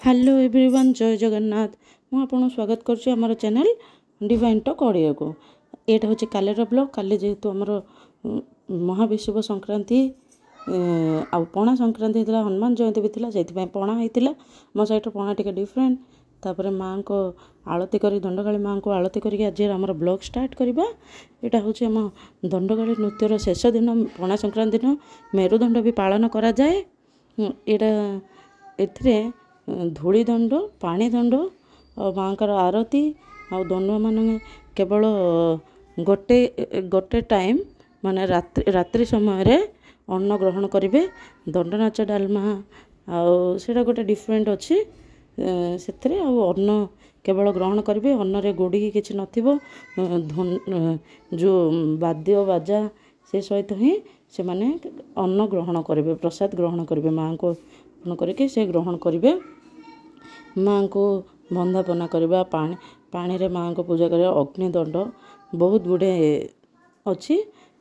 Hello everyone जय जगन्नाथ मु आपन स्वागत करुच्ची आमर चैनल डिवाइन टॉक ऑडियो को। यहाँ हूँ कालीर ब्लॉग। काली जेहेतु आमर महाविषुव संक्रांति आ पणा संक्रांति होता हनुमान जयंती भी थी से पणा होता मो साइड पणा टी डिफरेंट। तापर माँ को आलती कर दंडकाली माँ को आलती करके आज आम ब्लॉग स्टार्ट करवा। यहाँ हूँ आम दंडकाली नृत्यर शेष दिन पणा संक्रांति दिन मेरुदंड भी पालन करा जाए। यहाँ एथिरे धूली दंड पानी दंड और माँ का आरती आ दंड मान केवल गोटे गोटे टाइम माने रात्रि समय रे अन्न ग्रहण करेंगे। दंड नाच डालमा आटा गोटे डिफरेंट अच्छी से अन्न केवल ग्रहण करेंगे। अन्न रे गोड़ी किसी नथिबो जो वाद्य बाजा से सहित ही से माने अन्न ग्रहण करेंगे प्रसाद ग्रहण करेंगे माँ को अर्पण करके से ग्रहण करेंगे। माँ को वंदापना करवा पानी रे माँ को पूजा करवा अग्निदंड बहुत गुड़े अच्छी।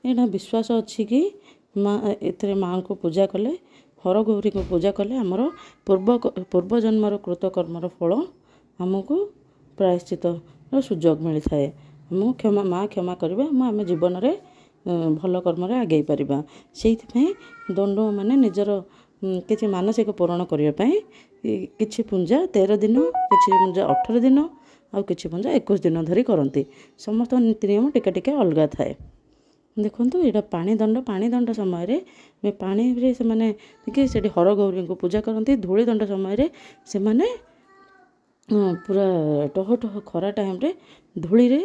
यहाँ विश्वास अच्छी कि माँ एथरे माँ को पूजा कले हर गौरी को पूजा कले आमर पूर्व जन्मर कृतकर्मर फल आमको प्रायश्चित सुजोग मिलता है। आमको क्षमा माँ क्षमा करवा आम जीवन में भल कर्म आगे पारिबा। से दंड माने निजर किसी मानसिक पूरण करने किछि पूजा 13 दिन किछि पूजा 18 दिन आ किछि पूजा 21 दिन धरी करती। समस्त नीति नियम टिके टिके अलग थाए। देखो यहाँ पानी दंड समय रे पानी रे से माने कि से हर गौरी को पूजा करती। धूली दंड समय से माने पूरा टह टह खरा टाइम रे धूली रे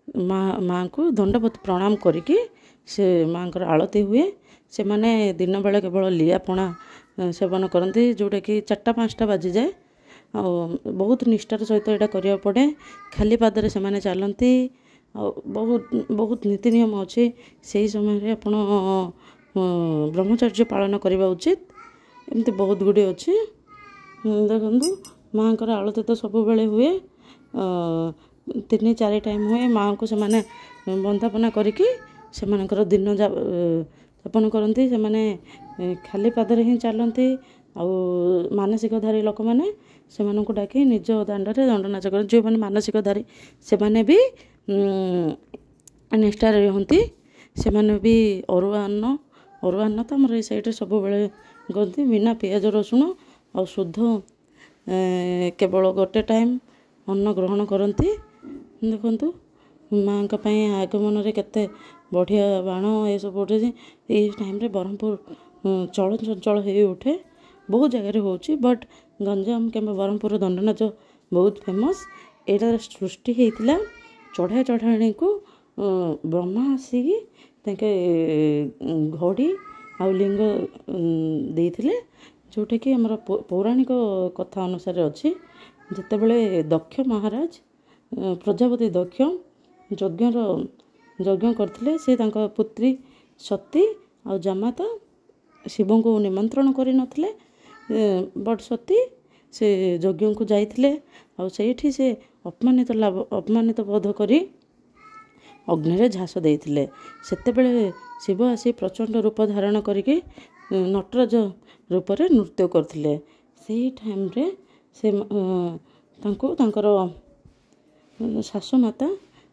माँ को दंडवत प्रणाम करके से माँ को आलती हुए। से माने दिन बेले केवल लियापणा सेवन करती जोटा कि 4-5 बाजी जाए आ बहुत निष्ठार सहित यहाँ करिया पड़े। खाली पादरे से माने चलती बहुत बहुत नीति नियम अच्छे। से समय रे आपण ब्रह्मचर्य पालन करवा उचित। एमती बहुत गुड़े अच्छे। देखु माँ को आलती तो सब बेले हुए 3-4 टाइम हुए। माँ को से माने वंदापना करके से दिन यापन करती। से माने खाली पादरे ही चलती आ मानसिकधारी लोक मैंने से डाकी निज दांडे दंड नाच कर जो मैंने मानसिकधारी से माने भी निष्ठार रहती। से माने भी अरुआ अन्न तो आम साइड सब बेले गलती बिना पियाज रसुण आ शुद्ध केवल गोटे टाइम अन्न ग्रहण करती। देखु माँ का आगमन रे केते बढ़िया बाण ये सब उठे। ये टाइम रे ब्रह्मपुर चल चंचल हो उठे बहुत जगह होची। बट गंजाम के ब्रह्मपुर दंड नाच बहुत फेमस। यहाँ सृष्टि होता चढ़ा चढ़ाणी को ब्रह्मा आसिकी घड़ी आ लिंग देते जोटा कि आमर पौराणिक कथा अनुसार अच्छी। जिते बड़े दक्ष महाराज प्रजापति दक्ष यज्ञ करते से तांका पुत्री सती आ जामाता शिव को निमंत्रण कर नथिले। बट सती से यज्ञ को जाइथिले आ सेठी से अपमानित बोध करी अग्नि रे झास देइथिले। सेते बेले शिव आसी प्रचंड रूप धारण करके नटराज रूप रे नृत्य करथिले। सेही टाइम रे से तांको तांकर सासु माता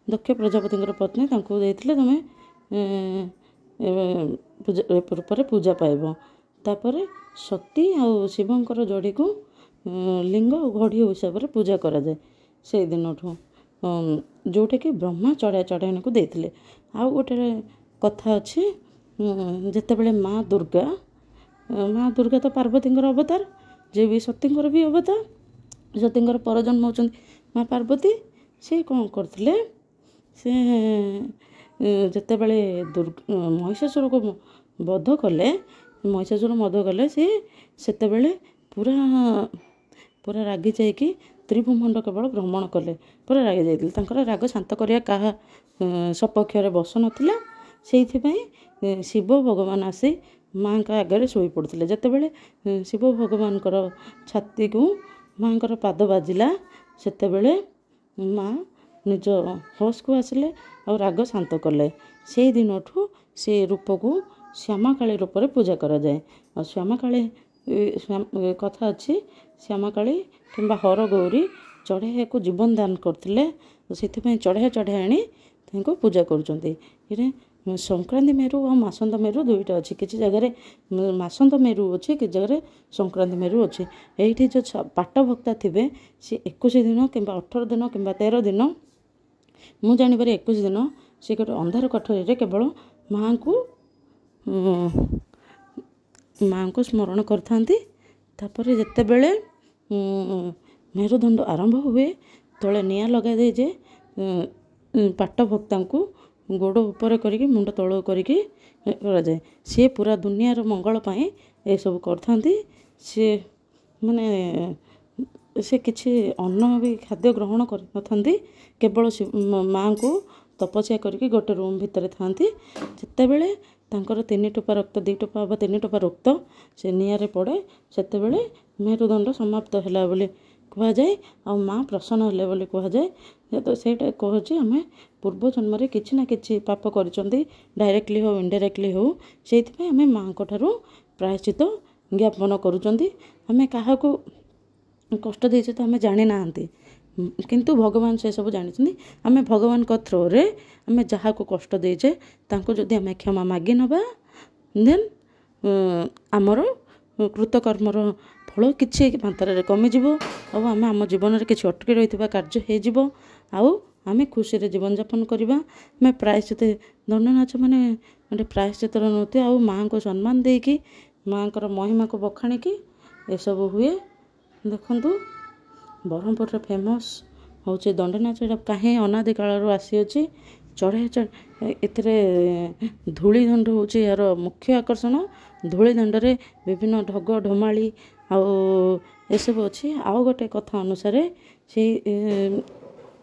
दक्ष प्रजापति पत्नी तांको देइथिले तमे रूप पूजा पाइब। तापर सती आ शिवंकर जोड़ी को लिंग और घड़ी हिसाब से पूजा करा जाए से दिन जोटा कि ब्रह्मा चढ़ा चढ़ाणी को देते। आ गोटे कथा अच्छी जिते बड़े माँ दुर्गा तो पार्वती अवतार जे भी सतींकर भी अवतार। सतींकर परजन्म होती माँ पार्वती। से कौन करते से जिते बड़े महिषासुर को वध कले महिषासुर वध कले सेते बेले पूरा रागी जाइकी त्रिभुवंड केवल भ्रमण कले पूरा रागी जाइए। राग शांत करिया कहा सपक्ष बस नाला से शिव भगवान आसी माँ का आगे शोई पड़ते। जिते बड़े शिव भगवान छाती को माँ का पाद बाजिला सेते बेले माँ निज होश को आसिले और राग शांत कले। से दिन से रूप को श्यामा काली रूप में पूजा करा जाए। और श्यामा काली କଥା ଅଛି ଶ୍ୟାମାକାଳୀ କିମ୍ବା ହରଗୌରୀ ଚଢ଼େଇକୁ ଜୀବନ ଦାନ କରିଥିଲେ, ସେଥିପାଇଁ ଚଢ଼େଇ ଆଣି ତାଙ୍କୁ ପୂଜା କରୁଛନ୍ତି। ଏଇଟା ସଂକ୍ରାନ୍ତି ମେରୁ ଆଉ ମାସନ୍ତ ମେରୁ ଦୁଇଟା ଅଛି। କିଛି ଜାଗାରେ ମାସନ୍ତ ମେରୁ ଅଛି, କିଛି ଜାଗାରେ ସଂକ୍ରାନ୍ତି ମେରୁ ଅଛି। ଏଇଠି ଯେଉଁ ପାଟ ଭକ୍ତା ଥିବେ ସେ 21 ଦିନ କିମ୍ବା 18 ଦିନ କିମ୍ବା 13 ଦିନ, ମୁଁ ଜାଣିବାରେ 21 ଦିନ ସେ ଗୋଟେ ଅନ୍ଧାର କୋଠରୀରେ କେବଳ ମାଆଙ୍କୁ ସ୍ମରଣ କରିଥାନ୍ତି। ତାପରେ ଯେତେବେଳେ ମେରୁଦଣ୍ଡ ଆରମ୍ଭ ହୁଏ ତଳେ ନିଆଁ ଲଗାଯାଏ ଯେ ପାଟ ଭକ୍ତାଙ୍କୁ ଗୋଡ଼ ଉପରେ କରିକି ମୁଣ୍ଡ ତଳ କରିକି କରାଯାଏ। ସିଏ ପୁରା ଦୁନିଆର ମଙ୍ଗଳ ପାଇଁ ଏସବୁ କରିଥାନ୍ତି। ସେ କିଛି ଅନ୍ନ ବି ଖାଦ୍ୟ ଗ୍ରହଣ କରିନଥାନ୍ତି, କେବଳ ମାଆଙ୍କୁ ତପସ୍ୟା କରିକି ଗୋଟେ ରୁମ୍ ଭିତରେ ଥାଆନ୍ତି। ଯେତେବେଳେ ତାଙ୍କର 3 ଟୋପା ରକ୍ତ 2 ଟୋପା ବା 3 ଟୋପା ରକ୍ତ ସେ ନିଆଁରେ ପଡ଼େ, ସେତେବେଳେ ମେରୁଦଣ୍ଡ ସମାପ୍ତ ହେଲା ବୋଲି କୁହାଯାଏ, ଆଉ ମା ପ୍ରସନ୍ନ ହେଲେ ବୋଲି କୁହାଯାଏ। ସେଇଟା କହୁଛି ଆମେ ପୂର୍ବ ଜନ୍ମରେ କିଛି ନା କିଛି ପାପ କରିଛନ୍ତି, ଡାଇରେକ୍ଟଲି ହେଉ ଇନଡାଇରେକ୍ଟଲି ହେଉ, ସେଇଥିପାଇଁ ଆମେ ମାଆଙ୍କ ଠାରୁ ପ୍ରାୟଶ୍ଚିତ ଜ୍ଞାପନ କରୁଛନ୍ତି। ଆମେ କାହାକୁ କଷ୍ଟ ଦେଇଛେ ତ ଆମେ ଜାଣିନାହାନ୍ତି, କିନ୍ତୁ ଭଗବାନ ସେସବୁ ଜାଣିଛନ୍ତି। ଆମେ ଭଗବାନଙ୍କ ଥ୍ରୋରେ ଆମେ ଯାହାକୁ କଷ୍ଟ ଦେଇଛେ ତାଙ୍କୁ ଯଦି ଆମେ କ୍ଷମା ମାଗି ନେବା, ଦେନ୍ ଆମର କୃତକର୍ମର ଫଳ କିଛି ମାତ୍ରାରେ କମିଯିବ, ଆଉ ଆମେ ଆମ ଜୀବନରେ କିଛି ଅଟକି ରହିଥିବା କାର୍ଯ୍ୟ ହେଇଯିବ, ଆଉ ଆମେ ଖୁସିରେ ଜୀବନଯାପନ କରିବା। ଆମେ ପ୍ରାୟଶ୍ଚିତ ଦଣ୍ଡନାଚ ମାନେ ଗୋଟେ ପ୍ରାୟଶ୍ଚିତର ନୃତ୍ୟ, ଆଉ ମାଆଙ୍କୁ ସମ୍ମାନ ଦେଇକି ମାଆଙ୍କର ମହିମାକୁ ବଖାଣିକି ଏସବୁ ହୁଏ। ଦେଖନ୍ତୁ ବ୍ରହ୍ମପୁରର ଫେମସ୍ ହେଉଛି ଦଣ୍ଡନାଚ। ଏଇଟା କାହିଁ ଅନାଦି କାଳରୁ ଆସିଅଛି। ଏଥିରେ ଧୂଳି ଦଣ୍ଡ ହେଉଛି ଏହାର ମୁଖ୍ୟ ଆକର୍ଷଣ। ଧୂଳି ଦଣ୍ଡରେ ବିଭିନ୍ନ ଢଗ ଢମାଳି ଆଉ ଏସବୁ ଅଛି। ଆଉ ଗୋଟେ କଥା ଅନୁସାରେ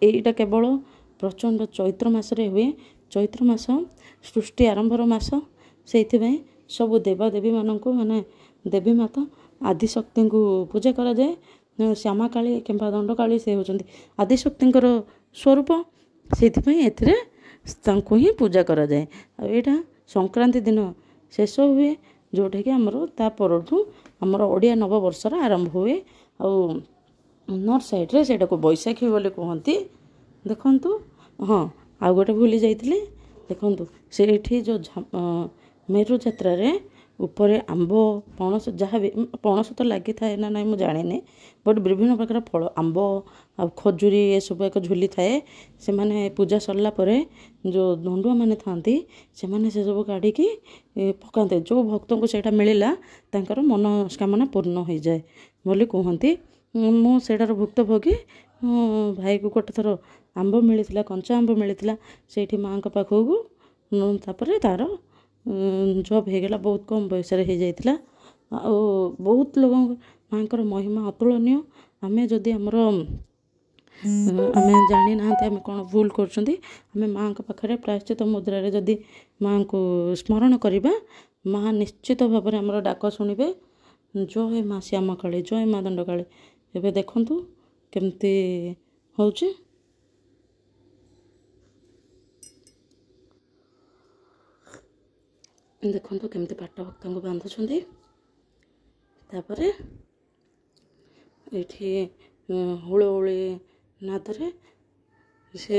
ଏଇଟା କେବଳ ପ୍ରଚଣ୍ଡ ଚୈତ୍ର ମାସରେ ହୁଏ। ଚୈତ୍ର ମାସ ସୃଷ୍ଟି ଆରମ୍ଭର ମାସ, ସେଇଥିପାଇଁ ସବୁ ଦେବାଦେବୀମାନଙ୍କୁ ମାନେ ଦେବୀ ମାତା ଆଦିଶକ୍ତିଙ୍କୁ ପୂଜା କରାଯାଏ। ଶ୍ୟାମାକାଳୀ କିମ୍ବା ଦଣ୍ଡକାଳୀ ସେ ହେଉଛନ୍ତି ଆଦିଶକ୍ତିଙ୍କର ସ୍ୱରୂପ, ସେଇଥିପାଇଁ ଏଥିରେ ତାଙ୍କୁ ହିଁ ପୂଜା କରାଯାଏ। ଆଉ ଏଇଟା ସଂକ୍ରାନ୍ତି ଦିନ ଶେଷ ହୁଏ, ଯେଉଁଟାକି ଆମର ତା ପରଠୁ ଆମର ଓଡ଼ିଆ ନବବର୍ଷର ଆରମ୍ଭ ହୁଏ। ଆଉ ନର୍ଥ ସାଇଡ଼୍ରେ ସେଇଟାକୁ ବୈଶାଖୀ ବୋଲି କୁହନ୍ତି। ଦେଖନ୍ତୁ, ହଁ ଆଉ ଗୋଟେ ଭୁଲି ଯାଇଥିଲି। ଦେଖନ୍ତୁ ସେଇଠି ଯେଉଁ ମେରୁ ଯାତ୍ରାରେ ଉପରେ ଆମ୍ବ ପଣସ, ଯାହା ବି ପଣସ ତ ଲାଗିଥାଏ ନା ନାହିଁ ମୁଁ ଜାଣିନି, ବଟ୍ ବିଭିନ୍ନ ପ୍ରକାର ଫଳ ଆମ୍ବ ଆଉ ଖଜୁରୀ ଏସବୁ ଏକ ଝୁଲିଥାଏ। ସେମାନେ ପୂଜା ସରିଲା ପରେ ଯେଉଁ ଦଣ୍ଡୁଆମାନେ ଥାଆନ୍ତି ସେମାନେ ସେସବୁ କାଢ଼ିକି ପକାନ୍ତି। ଯେଉଁ ଭକ୍ତଙ୍କୁ ସେଇଟା ମିଳିଲା ତାଙ୍କର ମନସ୍କାମନା ପୂର୍ଣ୍ଣ ହୋଇଯାଏ ବୋଲି କୁହନ୍ତି। ମୁଁ ସେଇଟାର ଭୁକ୍ତଭୋଗୀ। ମୋ ଭାଇକୁ ଗୋଟେ ଥର ଆମ୍ବ ମିଳିଥିଲା, କଞ୍ଚା ଆମ୍ବ ମିଳିଥିଲା ସେଇଠି ମାଆଙ୍କ ପାଖକୁ। ତାପରେ ତା'ର ଜବ୍ ହେଇଗଲା, ବହୁତ କମ୍ ବୟସରେ ହେଇଯାଇଥିଲା। ଆଉ ବହୁତ ଲୋକଙ୍କ ମାଆଙ୍କର ମହିମା ଅତୁଳନୀୟ। ଆମେ ଯଦି ଆମେ ଜାଣିନାହାନ୍ତି ଆମେ କ'ଣ ଭୁଲ କରୁଛନ୍ତି, ଆମେ ମାଆଙ୍କ ପାଖରେ ପ୍ରାୟଶ୍ଚିତ ମୁଦ୍ରାରେ ଯଦି ମାଆଙ୍କୁ ସ୍ମରଣ କରିବା, ମାଆ ନିଶ୍ଚିତ ଭାବରେ ଆମର ଡାକ ଶୁଣିବେ। ଜୟ ମା ଶ୍ୟାମାକାଳୀ, ଜୟ ମା ଦଣ୍ଡକାଳୀ। ଏବେ ଦେଖନ୍ତୁ କେମିତି ହେଉଛି। ଦେଖନ୍ତୁ କେମିତି ପାଟ ଭକ୍ତଙ୍କୁ ବାନ୍ଧୁଛନ୍ତି। ତାପରେ ଏଇଠି ହୁଳହୁଳି ନାଦରେ ସେ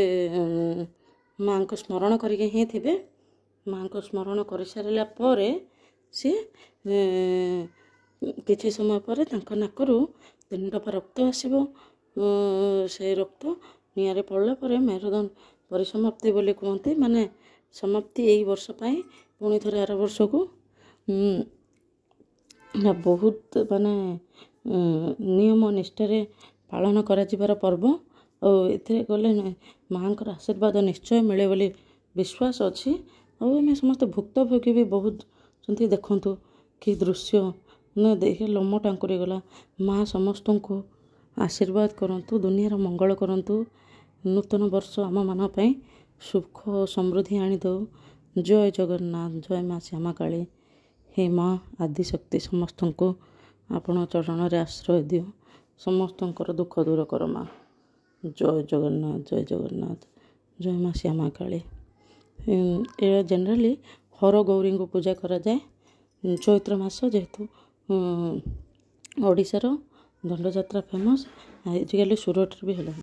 ମାଆଙ୍କୁ ସ୍ମରଣ କରିକି ହିଁ ଥିବେ। ମାଆଙ୍କୁ ସ୍ମରଣ କରିସାରିଲା ପରେ ସେ କିଛି ସମୟ ପରେ ତାଙ୍କ ନାକରୁ 3 ଟୋପା ରକ୍ତ ଆସିବ। ସେ ରକ୍ତ ନିଆଁରେ ପଡ଼ିଲା ପରେ ମେରୁଦଣ୍ଡ ପରିସମାପ୍ତି ବୋଲି କୁହନ୍ତି। ମାନେ ସମାପ୍ତି ଏଇ ବର୍ଷ ପାଇଁ, ପୁଣି ଥରେ ଆର ବର୍ଷକୁ। ବହୁତ ମାନେ ନିୟମ ନିଷ୍ଠାରେ ପାଳନ କରାଯିବାର ପର୍ବ। ଆଉ ଏଥିରେ ଗଲେ ମାଆଙ୍କର ଆଶୀର୍ବାଦ ନିଶ୍ଚୟ ମିଳେ ବୋଲି ବିଶ୍ୱାସ ଅଛି। ଆଉ ଆମେ ସମସ୍ତେ ଭୁକ୍ତଭୋଗୀ ବି ବହୁତ ଅଛନ୍ତି। ଦେଖନ୍ତୁ କି ଦୃଶ୍ୟ, ଦେଖି ଲୋମ ଟାଙ୍କୁରି ଗଲା। ମାଆ ସମସ୍ତଙ୍କୁ ଆଶୀର୍ବାଦ କରନ୍ତୁ, ଦୁନିଆର ମଙ୍ଗଳ କରନ୍ତୁ। ନୂତନ ବର୍ଷ ଆମମାନଙ୍କ ପାଇଁ ସୁଖ ସମୃଦ୍ଧି ଆଣିଦେଉ। ଜୟ ଜଗନ୍ନାଥ, ଜୟ ମା ଶ୍ୟାମାକାଳୀ। ହେ ମା ଆଦିଶକ୍ତି, ସମସ୍ତଙ୍କୁ ଆପଣ ଚରଣରେ ଆଶ୍ରୟ ଦିଅ, ସମସ୍ତଙ୍କର ଦୁଃଖ ଦୂର କର ମା। ଜୟ ଜଗନ୍ନାଥ, ଜୟ ଜଗନ୍ନାଥ, ଜୟ ମା ଶ୍ୟାମାକାଳୀ। ଏହା ଜେନେରାଲି ହରଗୌରୀଙ୍କୁ ପୂଜା କରାଯାଏ। ଚୈତ୍ର ମାସ ଯେହେତୁ ଓଡ଼ିଶାର ଦଣ୍ଡଯାତ୍ରା ଫେମସ୍, ଆଜିକାଲି ସୁରଟରେ ବି ହେଲାଣି।